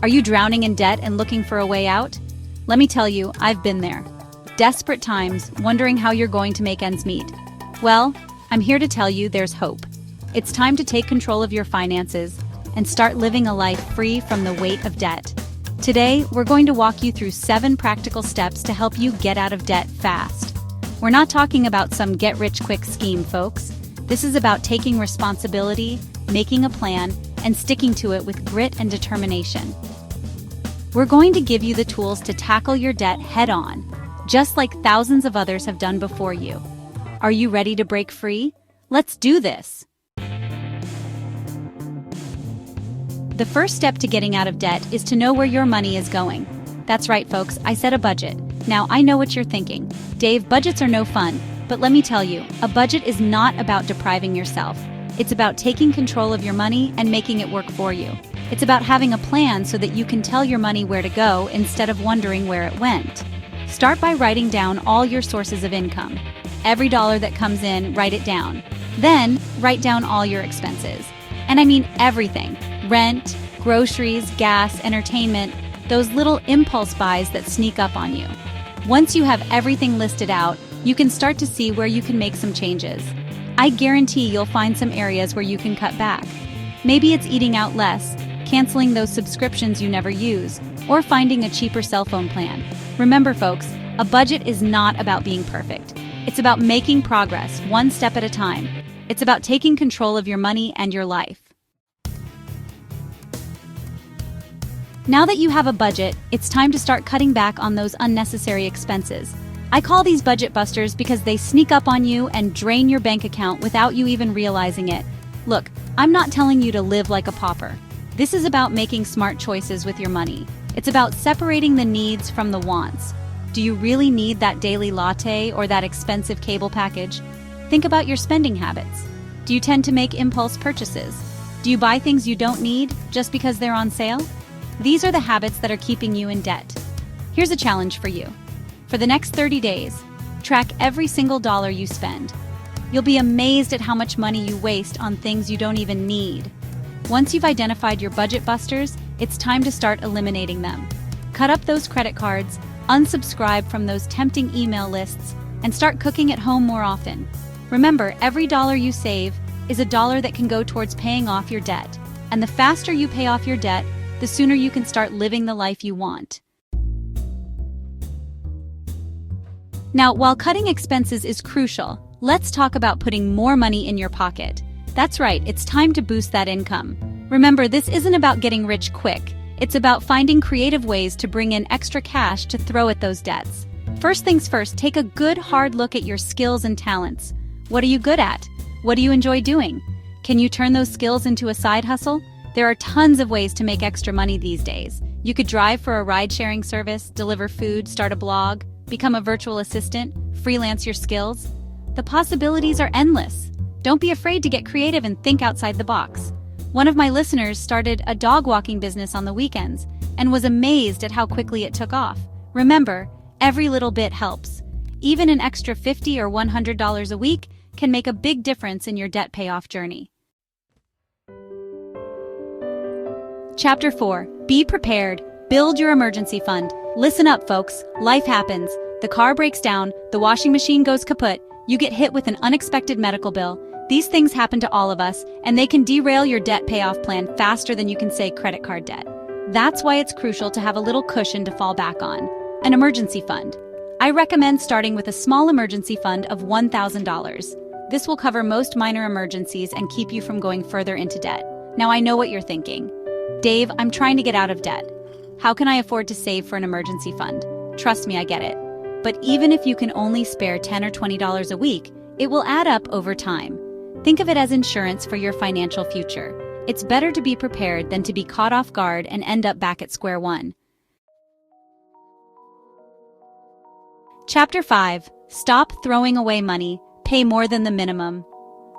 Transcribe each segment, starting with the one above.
Are you drowning in debt and looking for a way out? Let me tell you, I've been there. Desperate times, wondering how you're going to make ends meet. Well, I'm here to tell you there's hope. It's time to take control of your finances and start living a life free from the weight of debt. Today, we're going to walk you through 7 practical steps to help you get out of debt fast. We're not talking about some get-rich-quick scheme, folks. This is about taking responsibility, making a plan, and sticking to it with grit and determination. We're going to give you the tools to tackle your debt head-on, just like thousands of others have done before you. Are you ready to break free? Let's do this! The first step to getting out of debt is to know where your money is going. That's right, folks, I said a budget. Now, I know what you're thinking. Dave, budgets are no fun. But let me tell you, a budget is not about depriving yourself. It's about taking control of your money and making it work for you. It's about having a plan so that you can tell your money where to go instead of wondering where it went. Start by writing down all your sources of income. Every dollar that comes in, write it down. Then, write down all your expenses. And I mean everything. Rent, groceries, gas, entertainment, those little impulse buys that sneak up on you. Once you have everything listed out, you can start to see where you can make some changes. I guarantee you'll find some areas where you can cut back. Maybe it's eating out less, canceling those subscriptions you never use, or finding a cheaper cell phone plan. Remember, folks, a budget is not about being perfect. It's about making progress, one step at a time. It's about taking control of your money and your life. Now that you have a budget, it's time to start cutting back on those unnecessary expenses. I call these budget busters because they sneak up on you and drain your bank account without you even realizing it. Look, I'm not telling you to live like a pauper. This is about making smart choices with your money. It's about separating the needs from the wants. Do you really need that daily latte or that expensive cable package? Think about your spending habits. Do you tend to make impulse purchases? Do you buy things you don't need just because they're on sale? These are the habits that are keeping you in debt. Here's a challenge for you. For the next 30 days, track every single dollar you spend. You'll be amazed at how much money you waste on things you don't even need. Once you've identified your budget busters, it's time to start eliminating them. Cut up those credit cards, unsubscribe from those tempting email lists, and start cooking at home more often. Remember, every dollar you save is a dollar that can go towards paying off your debt. And the faster you pay off your debt, the sooner you can start living the life you want. Now, while cutting expenses is crucial, let's talk about putting more money in your pocket. That's right, it's time to boost that income. Remember, this isn't about getting rich quick. It's about finding creative ways to bring in extra cash to throw at those debts. First things first, take a good hard look at your skills and talents. What are you good at? What do you enjoy doing? Can you turn those skills into a side hustle? There are tons of ways to make extra money these days. You could drive for a ride-sharing service, deliver food, start a blog, become a virtual assistant, freelance your skills. The possibilities are endless. Don't be afraid to get creative and think outside the box. One of my listeners started a dog walking business on the weekends and was amazed at how quickly it took off. Remember, every little bit helps. Even an extra $50 or $100 a week can make a big difference in your debt payoff journey. Chapter 4. Be prepared. Build your emergency fund. Listen up, folks. Life happens. The car breaks down, the washing machine goes kaput, you get hit with an unexpected medical bill. These things happen to all of us, and they can derail your debt payoff plan faster than you can say credit card debt. That's why it's crucial to have a little cushion to fall back on. An emergency fund. I recommend starting with a small emergency fund of $1,000. This will cover most minor emergencies and keep you from going further into debt. Now I know what you're thinking. Dave, I'm trying to get out of debt. How can I afford to save for an emergency fund? Trust me, I get it. But even if you can only spare $10 or $20 a week, it will add up over time. Think of it as insurance for your financial future. It's better to be prepared than to be caught off guard and end up back at square one. Chapter 5. Stop throwing away money. Pay more than the minimum.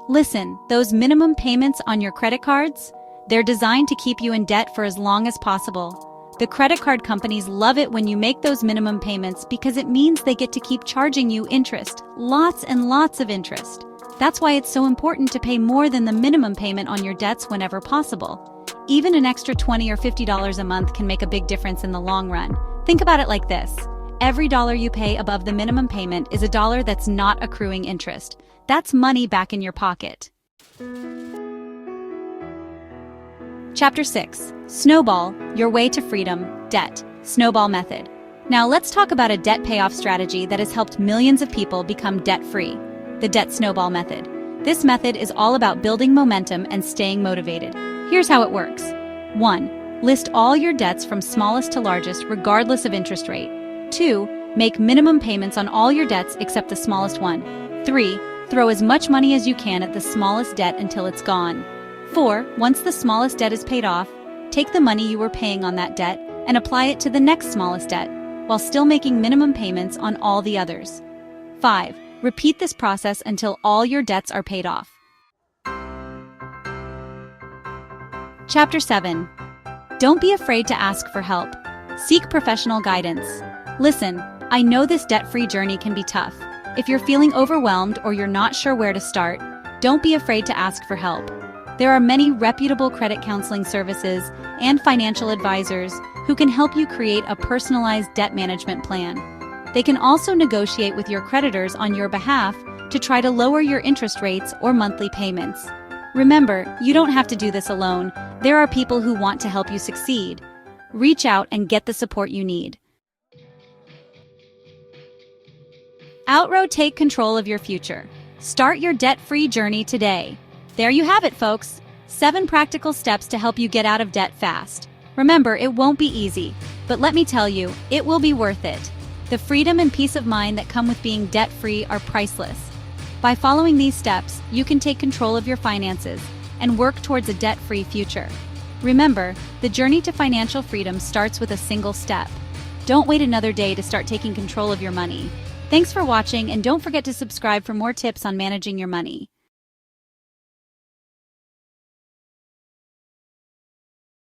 Listen, those minimum payments on your credit cards? They're designed to keep you in debt for as long as possible. The credit card companies love it when you make those minimum payments because it means they get to keep charging you interest, lots and lots of interest. That's why it's so important to pay more than the minimum payment on your debts whenever possible. Even an extra $20 or $50 a month can make a big difference in the long run. Think about it like this. Every dollar you pay above the minimum payment is a dollar that's not accruing interest. That's money back in your pocket. Chapter 6. Snowball, Your Way to Freedom, Debt, Snowball Method. Now let's talk about a debt payoff strategy that has helped millions of people become debt-free. The Debt Snowball Method. This method is all about building momentum and staying motivated. Here's how it works. 1. List all your debts from smallest to largest regardless of interest rate. 2. Make minimum payments on all your debts except the smallest one. 3. Throw as much money as you can at the smallest debt until it's gone. 4. Once the smallest debt is paid off, take the money you were paying on that debt and apply it to the next smallest debt, while still making minimum payments on all the others. 5. Repeat this process until all your debts are paid off. Chapter 7. Don't be afraid to ask for help. Seek professional guidance. Listen, I know this debt-free journey can be tough. If you're feeling overwhelmed or you're not sure where to start, don't be afraid to ask for help. There are many reputable credit counseling services and financial advisors who can help you create a personalized debt management plan. They can also negotiate with your creditors on your behalf to try to lower your interest rates or monthly payments. Remember, you don't have to do this alone. There are people who want to help you succeed. Reach out and get the support you need. Outrow, take control of your future. Start your debt-free journey today. There you have it, folks. 7 practical steps to help you get out of debt fast. Remember, it won't be easy, but let me tell you, it will be worth it. The freedom and peace of mind that come with being debt-free are priceless. By following these steps, you can take control of your finances and work towards a debt-free future. Remember, the journey to financial freedom starts with a single step. Don't wait another day to start taking control of your money. Thanks for watching, and don't forget to subscribe for more tips on managing your money.